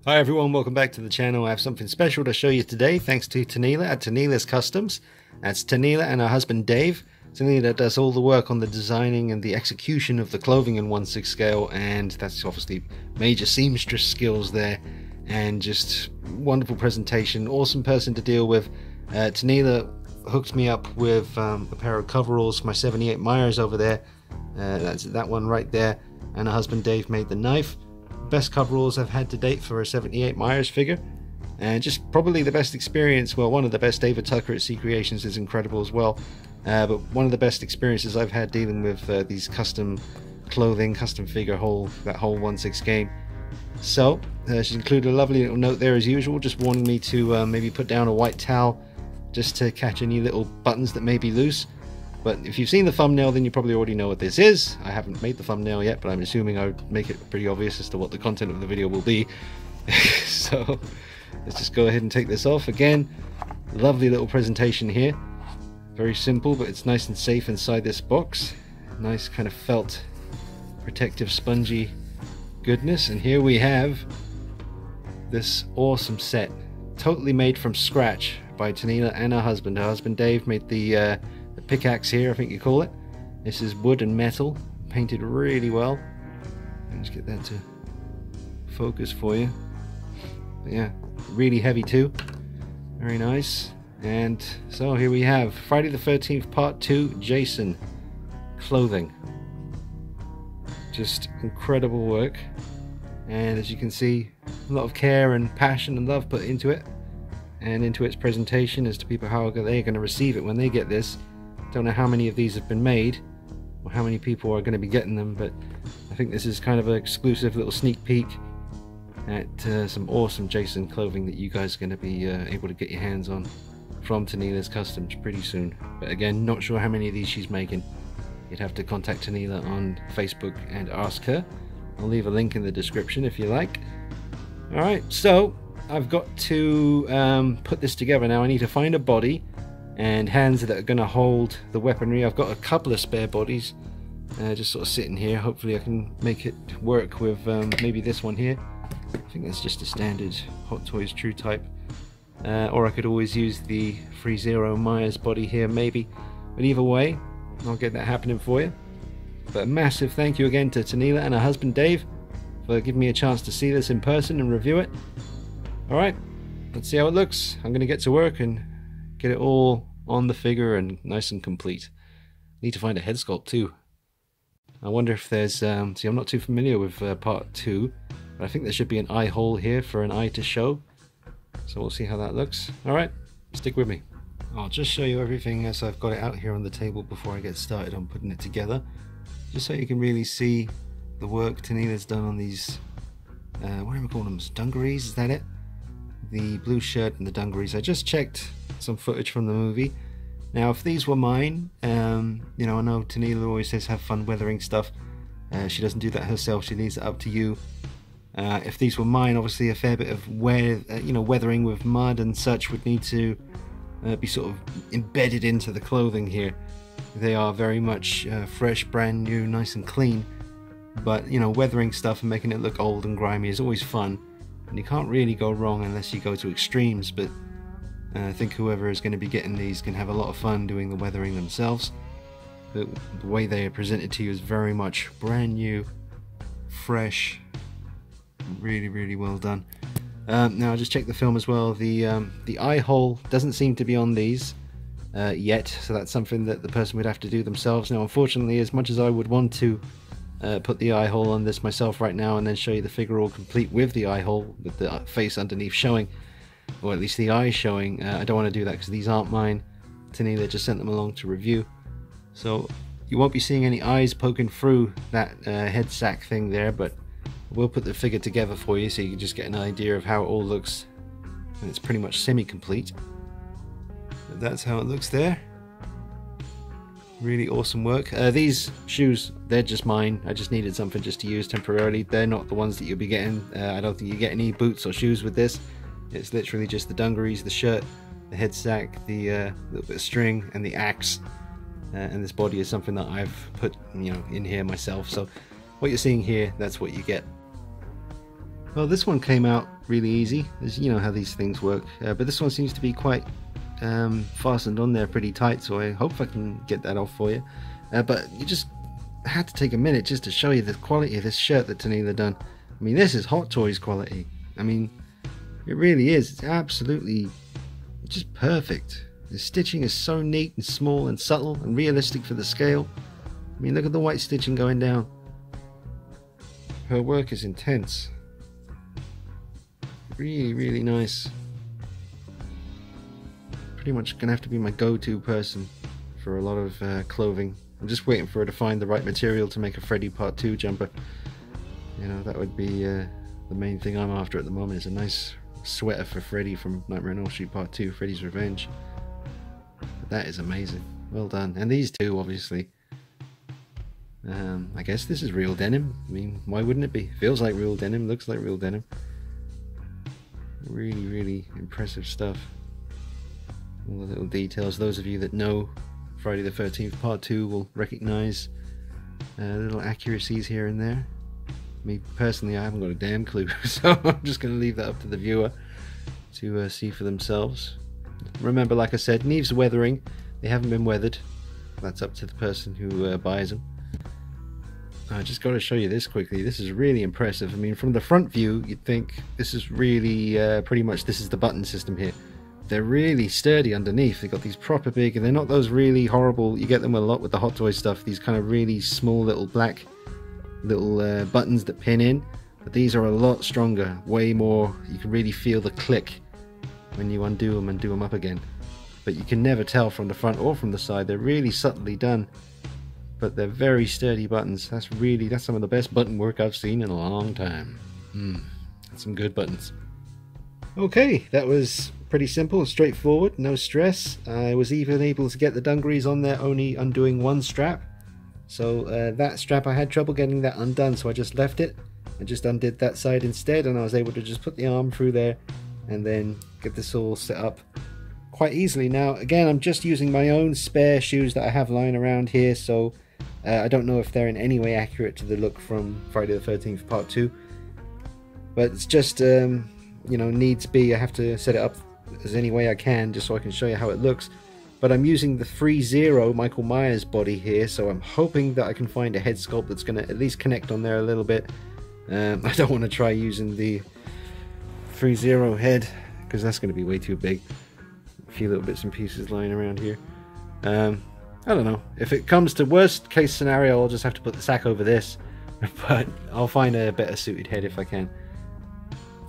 Hi everyone, welcome back to the channel. I have something special to show you today thanks to Tinela at Tinela'S Customs. That's Tinela and her husband Dave. Tinela does all the work on the designing and the execution of the clothing in 1/6 scale, and that's obviously major seamstress skills there and just wonderful presentation. Awesome person to deal with. Tinela hooked me up with a pair of coveralls for my 78 Myers over there. That's that one right there, and her husband Dave made the knife. Best coveralls I've had to date for a 78 Myers figure, and just probably the best experience. Well, one of the best. David Tucker at Sea Creations is incredible as well, but one of the best experiences I've had dealing with these custom clothing, custom figure, that whole 1/6 game. So she's included a lovely little note there as usual, just warning me to maybe put down a white towel just to catch any little buttons that may be loose. But if you've seen the thumbnail, then you probably already know what this is. I haven't made the thumbnail yet, but I'm assuming I would make it pretty obvious as to what the content of the video will be. So let's just go ahead and take this off. Again, lovely little presentation here. Very simple, but it's nice and safe inside this box. Nice kind of felt, protective, spongy goodness. And here we have this awesome set, totally made from scratch by Tinela and her husband. Her husband Dave made the pickaxe here, I think you call it. This is wood and metal, painted really well. Let's get that to focus for you. But yeah, really heavy too. Very nice. And so here we have Friday the 13th Part 2 Jason clothing. Just incredible work. And as you can see, a lot of care and passion and love put into it, and into its presentation as to people how they're going to receive it when they get this. Don't know how many of these have been made or how many people are going to be getting them, but I think this is kind of an exclusive little sneak peek at some awesome Jason clothing that you guys are going to be able to get your hands on from Tinela'S Customs pretty soon. But again, not sure how many of these she's making. You'd have to contact Tinela on Facebook and ask her. I'll leave a link in the description if you like. Alright, so I've got to put this together now. I need to find a body and hands that are going to hold the weaponry. I've got a couple of spare bodies just sort of sitting here. Hopefully I can make it work with maybe this one here. I think that's just a standard Hot Toys True type, or I could always use the 30 Myers body here maybe, but either way I'll get that happening for you. But a massive thank you again to Tinela and her husband Dave for giving me a chance to see this in person and review it. Alright, let's see how it looks. I'm going to get to work and get it all on the figure and nice and complete. Need to find a head sculpt too. I wonder if there's, see, I'm not too familiar with part 2, but I think there should be an eye hole here for an eye to show. So we'll see how that looks. Alright, stick with me. I'll just show you everything as I've got it out here on the table before I get started on putting it together. Just so you can really see the work Tinela's done on these, what do we call them, dungarees, is that it? The blue shirt and the dungarees. I just checked some footage from the movie. Now if these were mine, you know, I know Tinela always says have fun weathering stuff. She doesn't do that herself, she leaves it up to you. If these were mine, obviously a fair bit of weathering with mud and such would need to be sort of embedded into the clothing here. They are very much fresh, brand new, nice and clean, but you know, weathering stuff and making it look old and grimy is always fun, and you can't really go wrong unless you go to extremes. But I think whoever is going to be getting these can have a lot of fun doing the weathering themselves. But the way they are presented to you is very much brand new, fresh, really, really well done. Now I just checked the film as well. The eye hole doesn't seem to be on these yet, so that's something that the person would have to do themselves. Now unfortunately, as much as I would want to put the eye hole on this myself right now and then show you the figure all complete with the eye hole, with the face underneath showing, or at least the eyes showing, I don't want to do that because these aren't mine. Tinela just sent them along to review, so you won't be seeing any eyes poking through that head sack thing there, but we'll put the figure together for you so you can just get an idea of how it all looks, and it's pretty much semi-complete. But that's how it looks there. Really awesome work. These shoes, they're just mine. I just needed something just to use temporarily. They're not the ones that you'll be getting. I don't think you get any boots or shoes with this. It's literally just the dungarees, the shirt, the head sack, the little bit of string, and the axe. And this body is something that I've put, you know, in here myself. So what you're seeing here, that's what you get. Well, this one came out really easy, as you know how these things work. But this one seems to be quite fastened on there pretty tight, so I hope I can get that off for you. But you just had to take a minute just to show you the quality of this shirt that Tinela done. I mean, this is Hot Toys quality. I mean, it really is. It's absolutely just perfect. The stitching is so neat and small and subtle and realistic for the scale. I mean, look at the white stitching going down. Her work is intense. Really, really nice. Pretty much gonna have to be my go-to person for a lot of clothing. I'm just waiting for her to find the right material to make a Freddy Part 2 jumper. You know, that would be the main thing I'm after at the moment, is a nice sweater for Freddy from Nightmare on Elm Street Part 2, Freddy's Revenge. But that is amazing. Well done. And these two, obviously. I guess this is real denim. I mean, why wouldn't it be? Feels like real denim, looks like real denim. Really, really impressive stuff. All the little details. Those of you that know Friday the 13th Part 2 will recognize little accuracies here and there. Me personally, I haven't got a damn clue, so I'm just going to leave that up to the viewer to see for themselves. Remember, like I said, Neve's weathering. They haven't been weathered. That's up to the person who buys them. I just got to show you this quickly. This is really impressive. I mean, from the front view, you'd think this is really pretty much this is the button system here. They're really sturdy underneath. They've got these proper big, and they're not those really horrible. You get them a lot with the Hot Toys stuff. These kind of really small little black little buttons that pin in. But these are a lot stronger, way more. You can really feel the click when you undo them and do them up again. But you can never tell from the front or from the side. They're really subtly done. But they're very sturdy buttons. That's some of the best button work I've seen in a long time. That's some good buttons. Okay, that was pretty simple, straightforward, no stress. I was even able to get the dungarees on there, only undoing one strap. So that strap, I had trouble getting that undone, so I just left it. I just undid that side instead, and I was able to just put the arm through there and then get this all set up quite easily. Now, again, I'm just using my own spare shoes that I have lying around here, so I don't know if they're in any way accurate to the look from Friday the 13th Part 2. But it's just, you know, needs be. I have to set it up as any way I can just so I can show you how it looks. But I'm using the 3-0 Michael Myers body here, so I'm hoping that I can find a head sculpt that's going to at least connect on there a little bit. I don't want to try using the 3-0 head, because that's going to be way too big. A few little bits and pieces lying around here. I don't know. If it comes to worst case scenario, I'll just have to put the sack over this. But I'll find a better suited head if I can.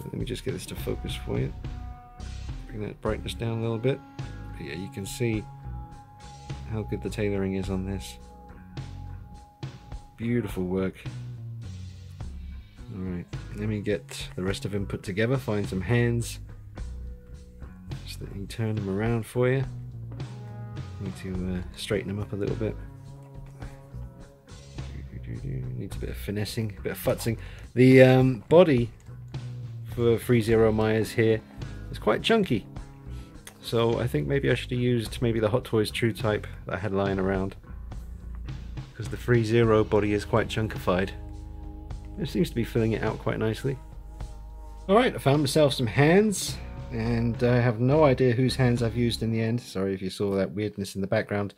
Let me just get this to focus for you. Bring that brightness down a little bit. But yeah, you can see how good the tailoring is on this. Beautiful work. Alright, let me get the rest of him put together, find some hands. Just let me turn them around for you. Need to straighten them up a little bit. Needs a bit of finessing, a bit of futzing. The body for 3-0 Myers here is quite chunky. So I think maybe I should have used maybe the Hot Toys True Type that I had lying around. Because the 3-0 body is quite chunkified. It seems to be filling it out quite nicely. Alright, I found myself some hands. And I have no idea whose hands I've used in the end. Sorry if you saw that weirdness in the background.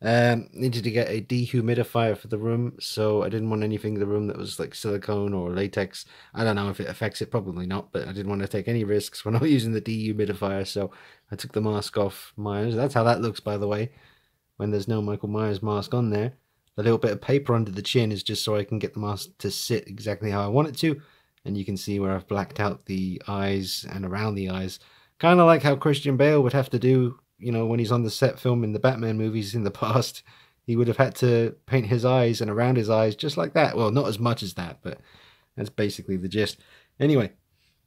Needed to get a dehumidifier for the room, so I didn't want anything in the room that was like silicone or latex. I don't know if it affects it, probably not, but I didn't want to take any risks when I was using the dehumidifier, so I took the mask off Myers. That's how that looks, by the way, when there's no Michael Myers mask on there. The little bit of paper under the chin is just so I can get the mask to sit exactly how I want it to. And you can see where I've blacked out the eyes and around the eyes. Kind of like how Christian Bale would have to do, you know, when he's on the set filming the Batman movies in the past. He would have had to paint his eyes and around his eyes just like that. Well, not as much as that, but that's basically the gist. Anyway,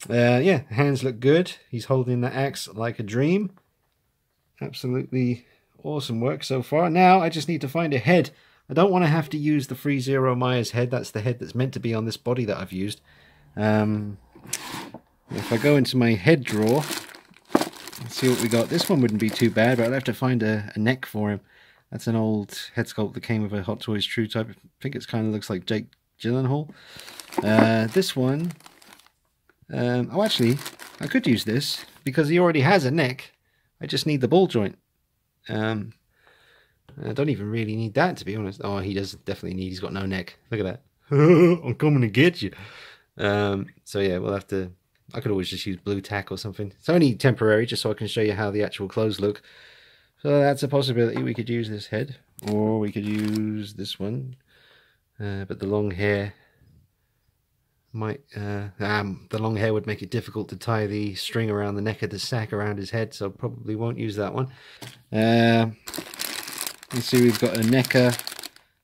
yeah, hands look good. He's holding the axe like a dream. Absolutely awesome work so far. Now I just need to find a head. I don't want to have to use the 3-0 Myers head. That's the head that's meant to be on this body that I've used. If I go into my head drawer, let's see what we got. This one wouldn't be too bad, but I'll have to find a neck for him. That's an old head sculpt that came with a Hot Toys True Type. I think it kind of looks like Jake Gyllenhaal. This one, Oh, actually, I could use this because he already has a neck. I just need the ball joint. I don't even really need that, to be honest. Oh, he does definitely need. He's got no neck. Look at that. I'm coming to get you. So yeah, we'll have to. I could always just use blue tack or something. It's only temporary, just so I can show you how the actual clothes look. So that's a possibility. We could use this head, or we could use this one. But the long hair might. The long hair would make it difficult to tie the string around the neck of the sack around his head, so probably won't use that one. You see, we've got a NECA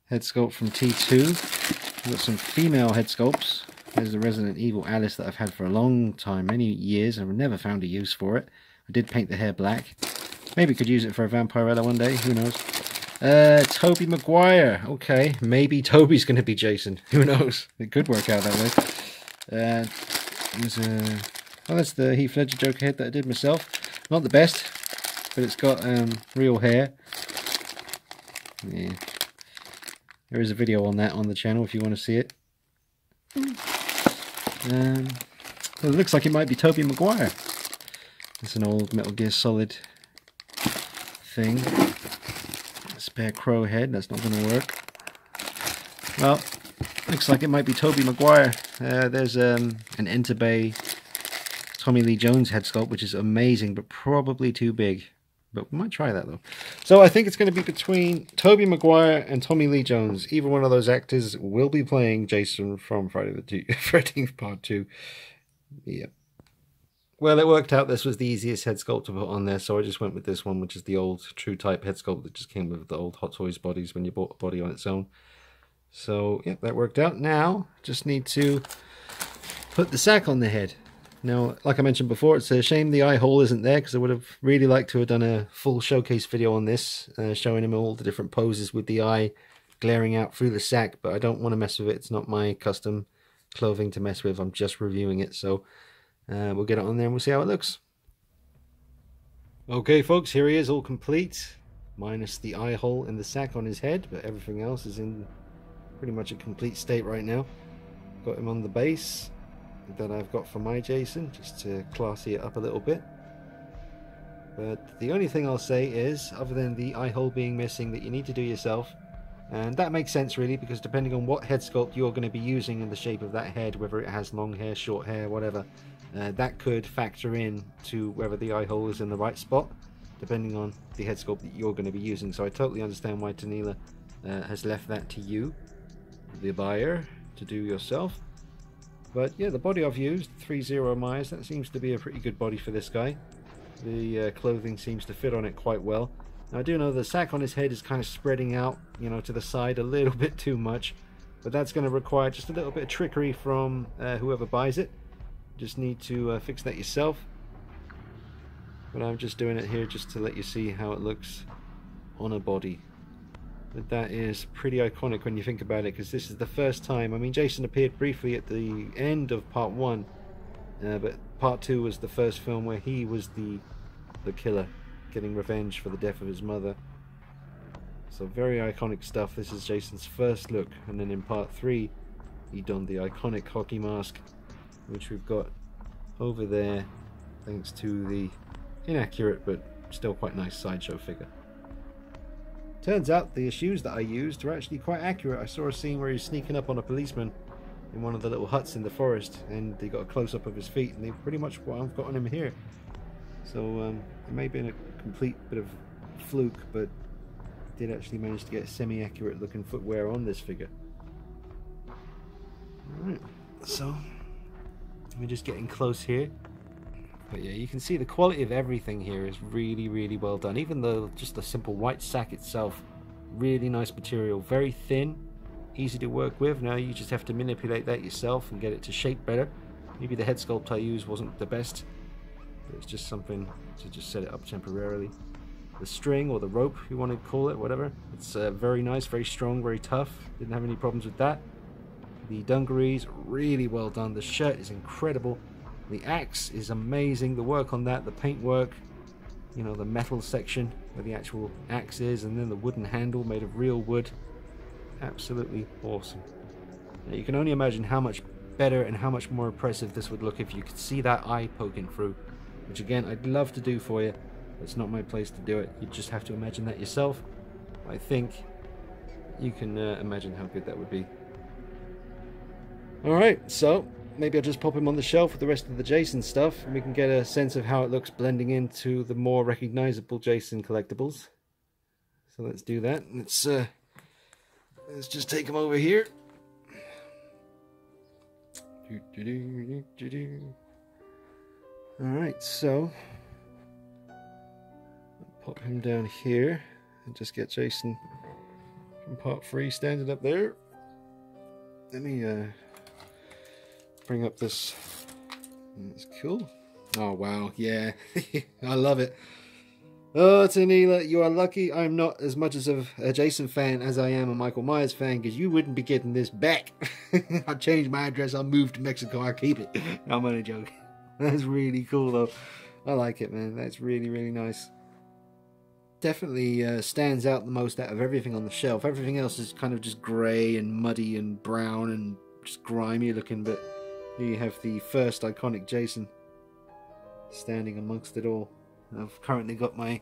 head sculpt from T2. We've got some female head sculpts. There's the Resident Evil Alice that I've had for a long time, many years. I've never found a use for it. I did paint the hair black. Maybe could use it for a Vampirella one day, who knows. Tobey Maguire. Okay, maybe Toby's going to be Jason. Who knows? It could work out that way. Oh, that's the Heath Ledger Joker head that I did myself. Not the best, but it's got real hair. Yeah. There is a video on that on the channel if you want to see it. Well, it looks like it might be Tobey Maguire. It's an old Metal Gear Solid thing. Spare crow head, that's not going to work. Well, looks like it might be Tobey Maguire. There's an Enterbay Tommy Lee Jones head sculpt, which is amazing, but probably too big. But we might try that though. So I think it's going to be between Tobey Maguire and Tommy Lee Jones. Either one of those actors will be playing Jason from Friday the 13th Part 2. Yeah. Well, it worked out this was the easiest head sculpt to put on there, so I just went with this one, which is the old True Type head sculpt that just came with the old Hot Toys bodies when you bought a body on its own. So, yeah, that worked out. Now, just need to put the sack on the head. Now, like I mentioned before, it's a shame the eye hole isn't there, because I would have really liked to have done a full showcase video on this, showing him all the different poses with the eye glaring out through the sack, but I don't want to mess with it. It's not my custom clothing to mess with. I'm just reviewing it, so we'll get it on there and we'll see how it looks. Okay, folks, here he is, all complete, minus the eye hole in the sack on his head, but everything else is in pretty much a complete state right now. Got him on the base that I've got for my Jason, just to classy it up a little bit. But the only thing I'll say is, other than the eye hole being missing, that you need to do yourself, and that makes sense really, because depending on what head sculpt you're going to be using in the shape of that head, whether it has long hair, short hair, whatever, that could factor in to whether the eye hole is in the right spot, depending on the head sculpt that you're going to be using. So I totally understand why Tinela has left that to you, the buyer, to do yourself. But yeah, the body I've used, 3-0 Myers, that seems to be a pretty good body for this guy. The clothing seems to fit on it quite well. Now I do know the sack on his head is kind of spreading out, you know, to the side a little bit too much. But that's going to require just a little bit of trickery from whoever buys it. Just need to fix that yourself. But I'm just doing it here just to let you see how it looks on a body. But that is pretty iconic when you think about it, because this is the first time. I mean, Jason appeared briefly at the end of Part 1, but Part 2 was the first film where he was the killer, getting revenge for the death of his mother. So very iconic stuff. This is Jason's first look, and then in Part 3 he donned the iconic hockey mask, which we've got over there thanks to the inaccurate but still quite nice sideshow figure. Turns out the shoes that I used were actually quite accurate. I saw a scene where he's sneaking up on a policeman in one of the little huts in the forest, and they got a close-up of his feet, and they're pretty much what I've got on him here. So it may have been a complete bit of fluke, but did actually manage to get semi-accurate looking footwear on this figure. Alright, so we're just getting close here. But yeah, you can see the quality of everything here is really, really well done. Even though just the simple white sack itself, really nice material, very thin, easy to work with. Now you just have to manipulate that yourself and get it to shape better. Maybe the head sculpt I used wasn't the best, but it's just something to just set it up temporarily. The string, or the rope you want to call it, whatever, it's very nice, very strong, very tough. Didn't have any problems with that. The dungarees, really well done. The shirt is incredible. The axe is amazing. The work on that, the paint work, you know, the metal section where the actual axe is, and then the wooden handle made of real wood. Absolutely awesome. Now, you can only imagine how much better and how much more impressive this would look if you could see that eye poking through. Which again, I'd love to do for you. It's not my place to do it. You just have to imagine that yourself. I think you can imagine how good that would be. Alright, so maybe I'll just pop him on the shelf with the rest of the Jason stuff, and we can get a sense of how it looks blending into the more recognizable Jason collectibles. So let's do that. Let's just take him over here. Alright, so pop him down here and just get Jason from part 3 standing up there. Let me bring up this. That's cool. Oh wow, yeah. I love it. Oh, Tinela, you are lucky I'm not as much as a Jason fan as I am a Michael Myers fan, because you wouldn't be getting this back. I'll change my address, I'll move to Mexico, I'll keep it. I'm only joking. That's really cool though. I like it, man. That's really, really nice. Definitely stands out the most out of everything on the shelf. Everything else is kind of just grey and muddy and brown and just grimy looking, but here you have the first iconic Jason standing amongst it all. I've currently got my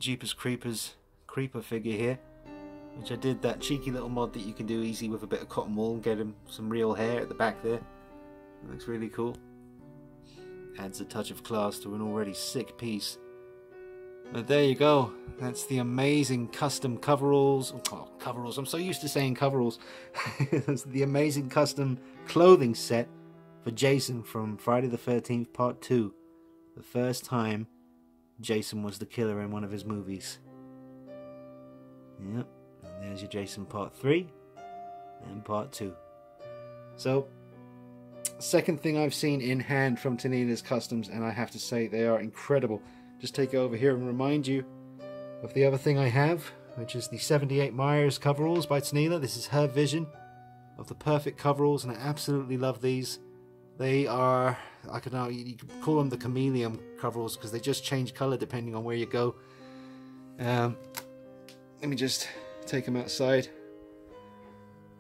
Jeepers Creepers Creeper figure here, which I did that cheeky little mod that you can do easy with a bit of cotton wool and get him some real hair at the back there. It looks really cool. Adds a touch of class to an already sick piece. But there you go. That's the amazing custom coveralls. Oh, coveralls. I'm so used to saying coveralls. That's the amazing custom clothing set for Jason from Friday the 13th Part 2. The first time Jason was the killer in one of his movies. Yep. And there's your Jason Part 3 and Part 2. So, second thing I've seen in hand from Tinela'S Customs, and I have to say they are incredible. Just take it over here and remind you of the other thing I have, which is the 78 Myers coveralls by Tinela'. This is her vision of the perfect coveralls, and I absolutely love these. They are, I don't know, you could call them the chameleon coveralls because they just change colour depending on where you go. Let me just take them outside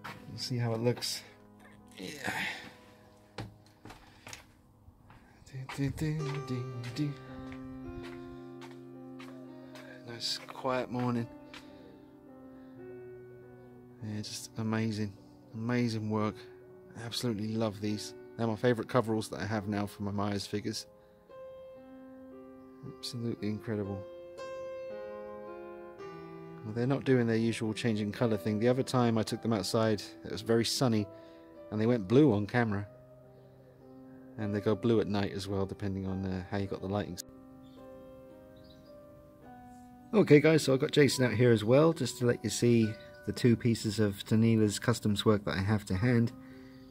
and see how it looks. Yeah. Nice quiet morning. Yeah, just amazing. Amazing work. I absolutely love these. They're my favourite coveralls that I have now for my Myers figures. Absolutely incredible. Well, they're not doing their usual changing colour thing. The other time I took them outside, it was very sunny, and they went blue on camera. And they go blue at night as well, depending on how you got the lighting. Okay guys, so I've got Jason out here as well, just to let you see the two pieces of Tinela'S Customs work that I have to hand.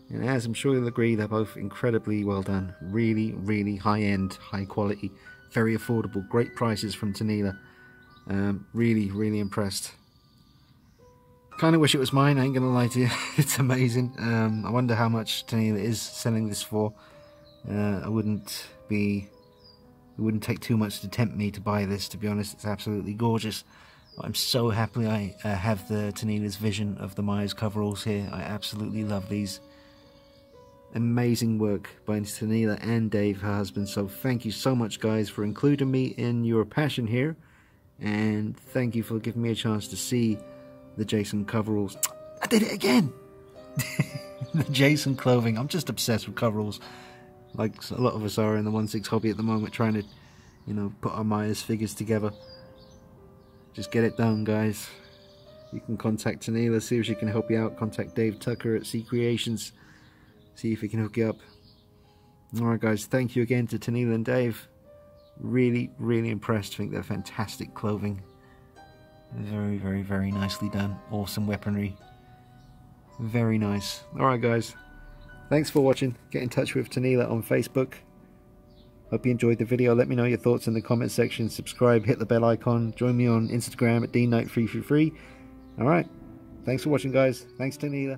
And as I'm sure you'll agree, they're both incredibly well done. Really, really high-end, high quality, very affordable, great prices from Tinela'. Really, really impressed. Kind of wish it was mine, I ain't gonna lie to you. It's amazing. I wonder how much Tinela' is selling this for. It wouldn't take too much to tempt me to buy this, to be honest. It's absolutely gorgeous. I'm so happy I have the Tinela'S vision of the Myers coveralls here. I absolutely love these. Amazing work by Tinela' and Dave, her husband. So thank you so much, guys, for including me in your passion here. And thank you for giving me a chance to see the Jason coveralls. I did it again! The Jason clothing. I'm just obsessed with coveralls. Like a lot of us are in the 1/6 hobby at the moment, trying to, you know, put our Myers figures together. Just get it done, guys. You can contact Tinela', see if she can help you out. Contact Dave Tucker at C Creations, see if he can hook you up. Alright guys, thank you again to Tinela' and Dave. Really, really impressed. I think they're fantastic clothing. Very, very, very nicely done. Awesome weaponry. Very nice. Alright guys, thanks for watching. Get in touch with Tinela' on Facebook. Hope you enjoyed the video. Let me know your thoughts in the comment section. Subscribe, hit the bell icon. Join me on Instagram at DKnight333. Alright, thanks for watching guys. Thanks Tinela'.